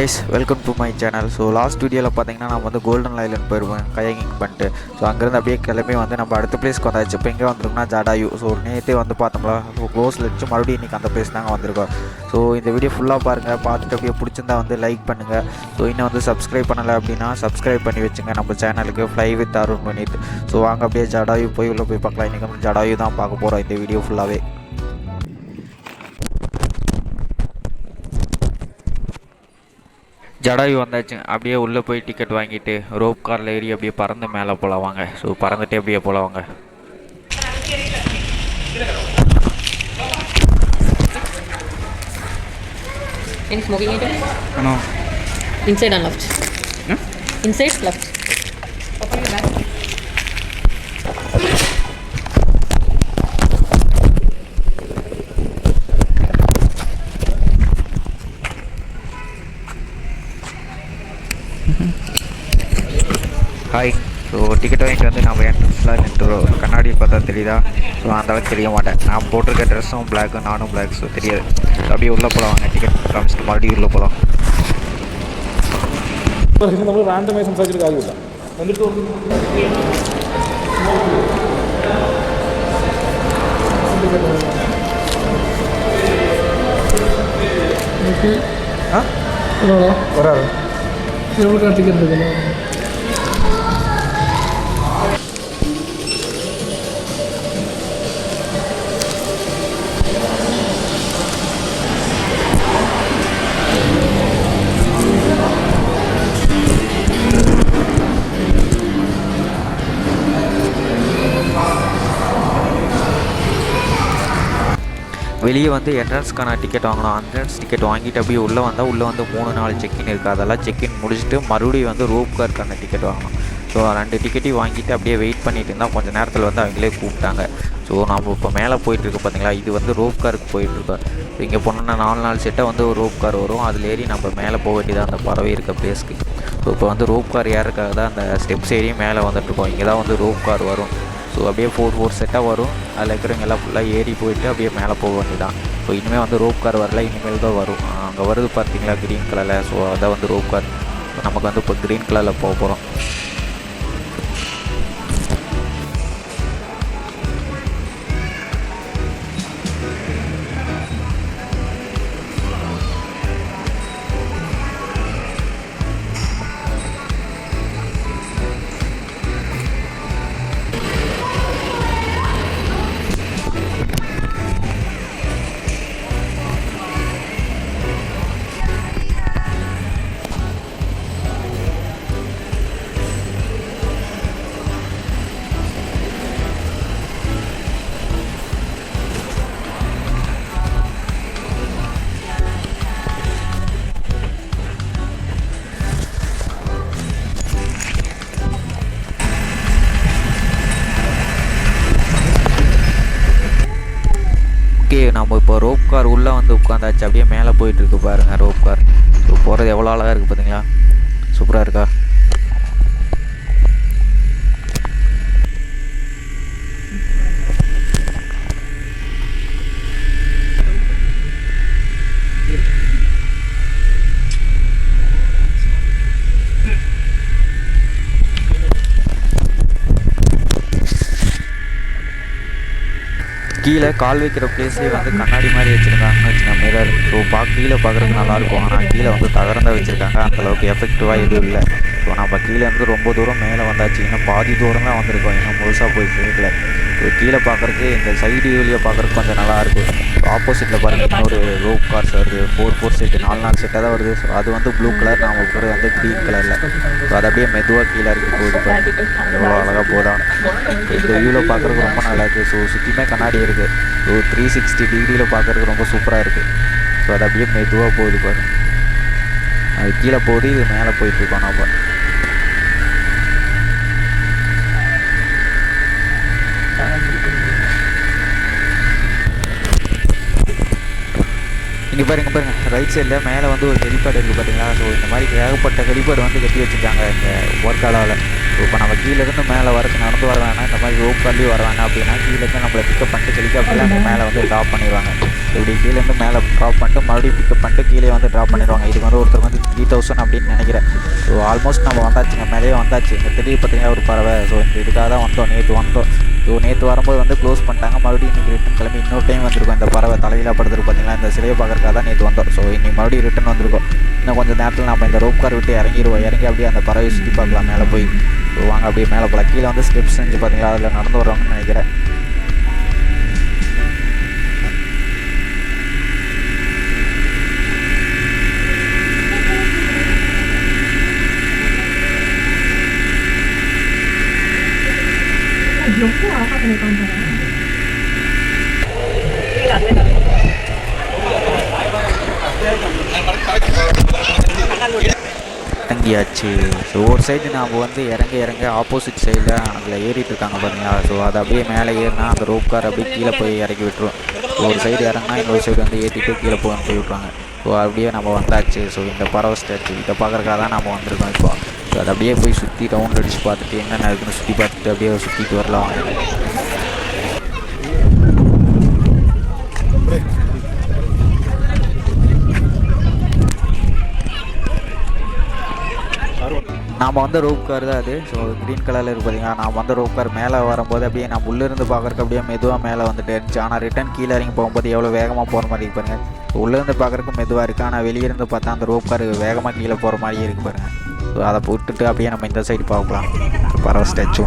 guys, welcome to my channel. So last video la pathina na vandu golden island poiruven kayaking பண்ணிட்டு so அங்க இருந்து அப்படியே கிளம்பி வந்து நம்ம அடுத்த பிளேஸ்க்கு வந்தாச்சு. இப்போ எங்கே வந்திருக்கோம்னா ஜடாயு. ஸோ நேற்றே வந்து பார்த்தோம்ல க்ளோஸில் வச்சு மறுபடியும் இன்றைக்கி அந்த பிளேஸ் தாங்க வந்திருக்கோம். ஸோ இந்த வீடியோ ஃபுல்லாக பாருங்கள், பார்த்துட்டு அப்படியே பிடிச்சிருந்தா வந்து லைக் பண்ணுங்கள். ஸோ இன்னும் வந்து சப்ஸ்கிரைப் பண்ணலை அப்படின்னா சப்ஸ்கிரைப் பண்ணி வச்சுங்க நம்ம சேனலுக்கு ஃப்ளை வித் AruNVinith. ஸோ வாங்க அப்படியே ஜடாயு போய் உள்ளே போய் பார்க்கலாம். இன்றைக்கி வந்து ஜடாயு தான் பார்க்க போகிறோம் இந்த வீடியோ ஃபுல்லாகவே. ஜடாயு வந்தாச்சு. அப்படியே உள்ளே போய் டிக்கெட் வாங்கிட்டு ரோப் காரில் ஏறி அப்படியே பறந்து மேலே போகலாம் வாங்க. ஸோ பறந்துட்டு அப்படியே போகலாம் வாங்க. Any smoking item? No. Inside and left. Inside, left. Open your back. Hi. So ticket வாங்கிட்டு வந்து நம்ம என்ட்ரன்ஸில் நின்றுறோம். கண்ணாடி பார்த்தா தெரியுதா? ஸோ அந்தளவுக்கு தெரிய மாட்டேன். நான் போட்டிருக்க ட்ரெஸ்ஸும் பிளாக்கு, நானும் பிளாக். ஸோ தெரியாது. அப்படியே உள்ளே போகலாம் வாங்க. டிக்கெட் காமிச்சிட்டு மறுபடியும் உள்ளே போகலாம். നമ്മൾ റാൻഡമായി സംസാരിച്ചിട്ട് കാര്യമില്ല. എന്നിട്ട് ഒരാൾ നമ്മൾ കാട്ടിക്കുന്നില്ല. வெளியே வந்து என்ட்ரன்ஸ்க்கான டிக்கெட் வாங்கணும். என்ட்ரன்ஸ் டிக்கெட் வாங்கிட்டு அப்படியே உள்ளே வந்தால் உள்ளே வந்து 3-4 செக்இன் இருக்குது. அதெல்லாம் செக்இன் முடிச்சுட்டு மறுபடியும் வந்து ரோப் காருக்கான டிக்கெட் வாங்கணும். ஸோ 2 டிக்கெட்டையும் வாங்கிட்டு அப்படியே வெயிட் பண்ணிட்டு இருந்தால் கொஞ்சம் நேரத்தில் வந்து அவங்களே கூப்பிட்டாங்க. ஸோ நம்ம இப்போ மேலே போயிட்டுருக்கு பார்த்தீங்களா, இது வந்து ரோப் காருக்கு போயிட்டுருக்கோம். ஸோ இங்கே போனோன்னா 4 செட்டாக வந்து ஒரு ரோப் கார் வரும். அதில் ஏறி நம்ம மேலே போக வேண்டியதாக அந்த பறவை இருக்க பிளேஸ்க்கு. ஸோ இப்போ வந்து ரோப் கார் ஏறக்காக தான் அந்த ஸ்டெப்ஸ் ஏறியும் மேலே வந்துட்டுருக்கோம். இங்கே தான் வந்து ரோப் கார் வரும். ஸோ அப்படியே 4 செட்டாக வரும். அதில் இருக்கிறவங்க எல்லாம் ஃபுல்லாக ஏறி போயிட்டு அப்படியே மேலே போக வேண்டியதான். ஸோ இனிமேல் வந்து ரோப் கார் வரல, இனிமேல் தான் வரும். அங்கே வருது பார்த்தீங்களா க்ரீன் கலரில். ஸோ அதான் வந்து ரோப் கார். நமக்கு வந்து இப்போ க்ரீன் கலரில் போக போகிறோம். ஓகே, நம்ம இப்போ ரோப் கார் உள்ளே வந்து உட்காந்தாச்சு. அப்படியே மேலே போயிட்டுருக்கு பாருங்கள் ரோப் கார். ஸோ போகிறது எவ்வளோ அழகாக இருக்குது பார்த்தீங்களா? சூப்பராக இருக்கா? கீழே கால் வைக்கிற பிளேஸ்லேயே வந்து கண்ணாடி மாதிரி வச்சுருந்தாங்கன்னு வச்சுக்கோங்க, மிரர். ஸோ கீழே பார்க்குறதுக்கு நல்லாயிருக்கும். ஆனால் கீழே வந்து தகரந்தான் வச்சுருக்காங்க. அந்தளவுக்கு எஃபெக்டிவாக எதுவும் இல்லை. ஸோ நம்ம கீழே இருந்து ரொம்ப தூரம் மேலே வந்தாச்சு. இன்னும் பாதி தூரம் தான் வந்திருக்கோம். இன்னும் முழுசாக போய் சேர்க்கல. ஸோ கீழே பார்க்குறதுக்கு இந்த சைடு வெளியே பார்க்குறதுக்கு கொஞ்சம் நல்லாயிருக்கும். ஆப்போசிட்டில் பாருங்கள் இன்னொரு ரோப் கார்ஸ் வருது. 4 செட்டு 4 செட்டாக தான் வருது. ஸோ அது வந்து ப்ளூ கலர், நாம் போகிறது வந்து க்ரீன் கலரில். ஸோ அது அப்படியே மெதுவாக கீழே இருக்கு போகுது பாருங்க. எவ்வளோ அழகாக போதான். இந்த வியூவில் பார்க்குறதுக்கு ரொம்ப நல்லா இருக்குது. ஸோ சுற்றியுமே கண்ணாடி இருக்குது. ஸோ 360 டிகிரியில் பார்க்குறதுக்கு ரொம்ப சூப்பராக இருக்குது. ஸோ அது அப்படியே மெதுவாக போகுது பாருங்க. அது கீழே போகுது, இது மேலே போயிட்டுருக்கோம் நம்ம. இங்கே பாருங்கள் ரைட் சைடில் மேலே வந்து ஒரு ஹெலிபேட் இருக்குது பார்த்தீங்களா? ஸோ இந்த மாதிரி ஏகப்பட்ட ஹெலிபேட் வந்து கட்டி வச்சுருக்காங்க இந்த வர்க்காலாவில். ஸோ இப்போ நம்ம கீழேருந்து மேலே வரது நடந்து வர வேணாம், இந்த மாதிரி ரோப் கார்லேயும் வர வேணாம் அப்படின்னா கீழேருந்து நம்மளை பிக்கப் பண்ணிட்டு ஹெலிகாப்டரில் அங்கே மேலே வந்து ட்ராப் பண்ணிடுவாங்க. இப்படி கீழேருந்து மேலே ட்ராப் பண்ணிட்டு மறுபடியும் பிக்கப் பண்ணிட்டு கீழே வந்து ட்ராப் பண்ணிடுவாங்க. இதுக்கு வந்து ஒருத்தர் வந்து 3000 அப்படின்னு நினைக்கிறேன். ஸோ ஆல்மோஸ்ட் நம்ம வந்தாச்சுங்க, மேலேயே வந்தாச்சு. இங்கே திடீர் பார்த்தீங்கன்னா ஒரு பறவை. ஸோ இந்த இதுக்காக தான் வந்தோம், நேற்று வந்தோம். ஸோ நேற்று வரும்போது வந்து க்ளோஸ் பண்ணிட்டாங்க. மறுபடியும் இன்றைக்கி ரிட்டன் கிளம்பி இன்னொரு டைம் வந்திருக்கோம். இந்த பறவை தலையில் படுத்துருக்கு பார்த்தீங்கன்னா, இந்த சிலையை பார்க்கறக்காக தான் நேற்று வந்தோம். ஸோ இன்றைக்கி மறுபடியும் ரிட்டன் வந்திருக்கோம். இன்னும் கொஞ்சம் நேரத்தில் நம்ம இந்த ரோப் கார் விட்டு இறங்கிடுவோம். இறங்கி அப்படியே அந்த பறவை சுற்றி பார்க்கலாம் மேலே போய். ஸோ வாங்க அப்படியே மேலே போகலாம். கீழே வந்து ஸ்டெப்ஸ் செஞ்சு பார்த்தீங்களா, அதில் நடந்து வருவாங்கன்னு நினைக்கிறேன். இறங்கியாச்சு. ஸோ ஒரு சைடு நாம் வந்து இறங்க ஆப்போசிட் சைடில் அதில் ஏறிட்டு இருக்காங்க பார்த்தீங்களா. ஸோ அதை அப்படியே மேலே ஏறினா அந்த ரோப் கார் அப்படியே கீழே போய் இறக்கி விட்டுரும். ஸோ ஒரு சைடு இறங்கினா இன்னொரு சைடு வந்து ஏற்றிட்டு கீழே போய் விட்ருவாங்க. ஸோ அப்படியே நம்ம வந்தாச்சு. ஸோ இந்த பறவை ஸ்டாச்சு இதை பார்க்குறக்காக தான் நம்ம வந்திருக்கோம் இப்போ. ஸோ அதை அப்படியே போய் சுற்றி ரவுண்ட் அடித்து பார்த்துட்டு என்னென்ன இருக்குன்னு சுற்றி பார்த்துட்டு அப்படியே சுற்றிட்டு வரலாம். நாம் வந்து ரோப் கார் தான் அது. ஸோ க்ரீன் கலரில் இருக்குது பார்த்தீங்கன்னா, நாம் வந்து ரோப் கார் மேலே வரும்போது அப்படியே நம்ம உள்ளேருந்து பார்க்குறக்கு அப்படியே மெதுவாக மேலே வந்துட்டு இருந்துச்சு. ஆனால் ரிட்டன் கீழே இறங்கி போகும்போது எவ்வளோ வேகமாக போகிற மாதிரி இருக்கு பாருங்கள். உள்ளேருந்து பார்க்குறக்கு மெதுவாக இருக்குது, ஆனால் வெளியிருந்து பார்த்தா அந்த ரோப் கார் வேகமாக கீழே போகிற மாதிரியே இருக்குது பாருங்கள். ஸோ அதை விட்டுட்டு அப்படியே நம்ம இந்த சைடு பார்க்கலாம் பறவை ஸ்டாச்சு.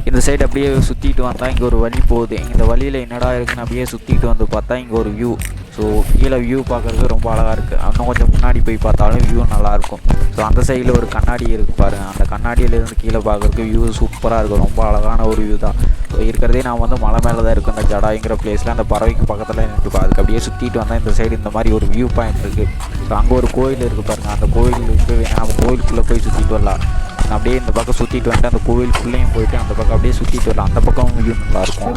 இந்த சைடு அப்படியே சுற்றிட்டு வந்தால் இங்கே ஒரு வழி போகுது. இந்த வழியில் என்னடா இருக்குன்னு அப்படியே சுற்றிட்டு வந்து பார்த்தா இங்கே ஒரு வியூ. ஸோ கீழே வியூ பார்க்குறதுக்கு ரொம்ப அழகாக இருக்குது. இன்னும் கொஞ்சம் முன்னாடி போய் பார்த்தாலும் வியூ நல்லாயிருக்கும். ஸோ அந்த சைடில் ஒரு கண்ணாடி இருக்குது பாருங்கள். அந்த கண்ணாடியிலேருந்து கீழே பார்க்குறதுக்கு வியூ சூப்பராக இருக்கும். ரொம்ப அழகான ஒரு வியூ தான். ஸோ இருக்கிறதே நான் வந்து மலை மேலே தான் இருக்கும் இந்த ஜடாய்ங்கிற பிளேஸில். அந்த பறவைக்கு பக்கத்தில் நின்றுப்பா. அதுக்கு அப்படியே சுற்றிட்டு வந்தால் இந்த சைடு இந்த மாதிரி ஒரு வியூ பாயிண்ட் இருக்குது. ஸோ அங்கே ஒரு கோயில் இருக்குது பாருங்கள். அந்த கோயிலுக்கு நம்ம கோயிலுக்குள்ளே போய் சுற்றிட்டு வரலாம். அப்படியே இந்த பக்கம் சுற்றிட்டு வந்துட்டு அந்த கோவிலுக்குள்ளேயும் போயிட்டு அந்த பக்கம் அப்படியே சுற்றிட்டு வரலாம். அந்த பக்கம் வியூ நல்லாயிருக்கும்.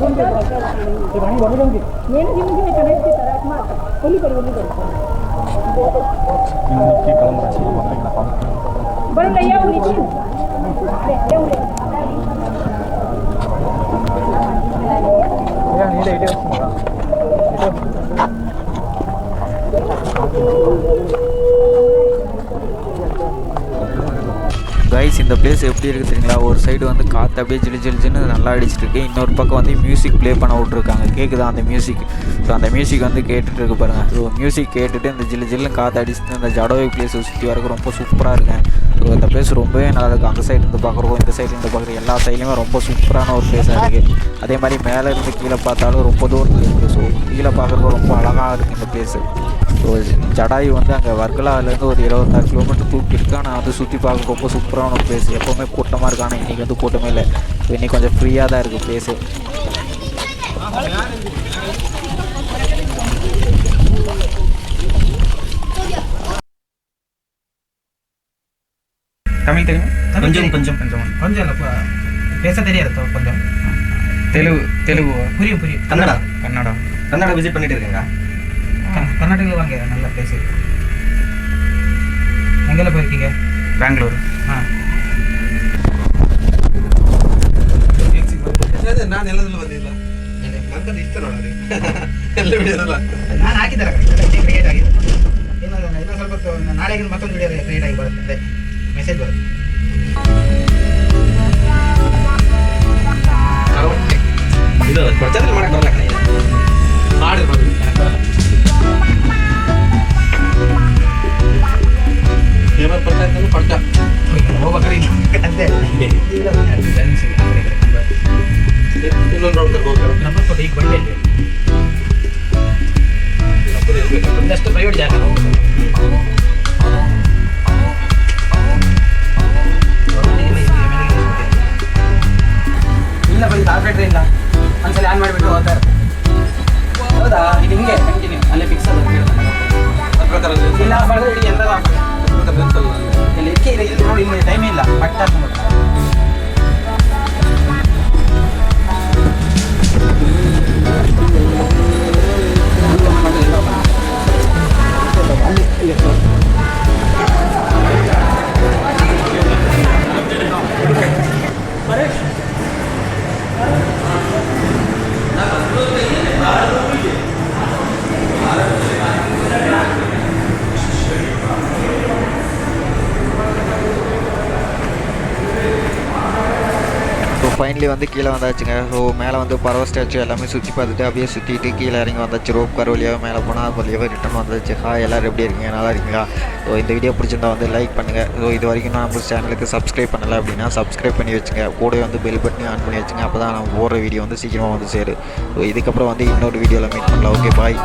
கைஸ் இந்த பிளேஸ் எப்படி இருக்குது தெரியுங்களா? ஒரு சைடு வந்து காற்று அப்படியே ஜிலிஜிலிஜின்னு நல்லா அடிச்சிட்ருக்கு. இன்னொரு பக்கம் வந்து மியூசிக் ப்ளே பண்ண விட்ருக்காங்க. கேட்குதா அந்த மியூசிக்? ஸோ அந்த மியூசிக் வந்து கேட்டுட்டு இருக்கு பாருங்கள். ஸோ மியூசிக் கேட்டுட்டு இந்த ஜில்லுன்னு காற்று அடிச்சுட்டு இந்த ஜடோய் பிளேஸை சுற்றி வரக்கு ரொம்ப சூப்பராக இருக்கேன். ஸோ இந்த பிளேஸ் ரொம்பவே நல்லா இருக்குது. அந்த சைடு இருந்து பார்க்குறோம், இந்த சைடு இருந்து பார்க்குற எல்லா சைட்லையுமே ரொம்ப சூப்பரான ஒரு பிளேஸாக இருக்குது. அதே மாதிரி மேலே இருந்து கீழே பார்த்தாலும் ரொம்ப தூரத்தில் இருக்குது. ஸோ கீழே பார்க்குறதுக்கு ரொம்ப அழகாக இருக்குது இந்த பிளேஸு. ஸோ ஜடாயு வந்து அங்கே வர்க்கலாவிலேருந்து ஒரு 26 கிலோமீட்டர் தூக்கி இருக்கு. ஆனால் வந்து சுற்றி பார்க்க ரொம்ப சூப்பரான ஒரு பிளேஸ். எப்போவுமே கூட்டமாக இருக்குது, ஆனால் இன்றைக்கி வந்து கூட்டமே இல்லை. ஸோ இன்றைக்கி கொஞ்சம் ஃப்ரீயாக தான் இருக்குது பிளேஸு. தமிழ் தெரியுமா? கொஞ்சம் கொஞ்சம் கொஞ்சம் இல்லை பேச தெரியாது கொஞ்சம். தெலுங்கு புரியும். கன்னடா விசிட் பண்ணிட்டு இருக்கீங்க? கர்நாடகாவில் வாங்க, நல்லா பிளேஸ். எங்கெல்லாம் போயிருக்கீங்க? பெங்களூர். ನಾನು ಎಲ್ಲದಲ್ಲೂ ಬಂದಿಲ್ಲ. ನನ್ಗೆ ಇಷ್ಟ ನೋಡ್ರಿ ಎಲ್ಲ ವಿಡಿಯೋದಲ್ಲ ನಾನು ಹಾಕಿದ್ದಾರೆ ಕ್ರಿಯೇಟ್ ಆಗಿದೆ. ಇನ್ನೂ ಸ್ವಲ್ಪ ನಾಳೆಗೆ ಮತ್ತೊಂದು ವಿಡಿಯೋ ಕ್ರಿಯೇಟ್ ಆಗಿ ಬರುತ್ತೆ, ಮೆಸೇಜ್ ಬರುತ್ತೆ. ಇದು ಪ್ರಚಾರ ಮಾಡಕ್ಕೆ ಬರಲ್ಲ ಕಣ, ಮಾಡಿರ್ಬೋದು ನನಗೆ ಬರಲ್ಲ. ಫೇಮಸ್ ಪ್ರಚಾರ ಕೊಡ್ತಾ ಹೋಗ್ಬೇಕಾದ್ರೆ ಅಂತೆ ಇನ್ನೊಂದು ರೌಂಡ್ ಹೋಗ್ತಾರೆ. ನಂಬರ್ ಕೊಟ್ಟು ಈಗ ಬಂಡೆ ಒಂದಷ್ಟು ಪ್ರೈವೇಟ್ ಜಾಗ ಇಲ್ಲ ಬರೀ ಕಾರ್ಪೊರೇಟ್ರ್ ಇಲ್ಲ. ಒಂದ್ಸಲ ಆನ್ ಮಾಡಿಬಿಟ್ಟು ಹೋಗ್ತಾ ಇರುತ್ತೆ. ಹೌದಾ? ಇದು ಹಿಂಗೆ ಕಂಟಿನ್ಯೂ ಅಲ್ಲೇ ಫಿಕ್ಸ್ ಅದ ಪ್ರಕಾರ ಇಲ್ಲ ಮಾಡಿದ್ರೆ ಇಡೀ ಎಲ್ಲ ಇಲ್ಲಿ ಇಲ್ಲಿ ನೋಡಿ, ಇಲ್ಲಿ ಟೈಮೇ ಇಲ್ಲ, ಬಟ್ಟೆ ಹಾಕೊಂಡ್ಬಿಟ್ಟು ஃபைனலி வந்து கீழே வந்தாச்சுங்க. ஸோ மேலே வந்து பறவை ஸ்டாச்சு எல்லாமே சுற்றி பார்த்துட்டு அப்படியே சுற்றிட்டு கீழே இறங்கி வந்தாச்சு. ரோப் கார் வழியாக மேலே போனால் அது வழியாக ரிட்டர்ன் வந்தாச்சு. எல்லோரும் எப்படி இருக்கீங்க? நல்லா இருக்கீங்களா? ஸோ இந்த வீடியோ பிடிச்சிருந்தா வந்து லைக் பண்ணுங்கள். ஸோ இது வரைக்கும் நான் நம்ம சேனலுக்கு சப்ஸ்கிரைப் பண்ணலை அப்படின்னா சப்ஸ்கிரைப் பண்ணி வச்சுங்க. கூடவே வந்து பெல் பட்டனையும் ஆன் பண்ணி வச்சுங்க. அப்போ தான் நம்ம போடுற வீடியோ வந்து சீக்கிரமாக வந்து சேரும். ஸோ இதுக்கப்புறம் வந்து இன்னொரு வீடியோவில் மீட் பண்ணலாம். ஓகே, பாய்.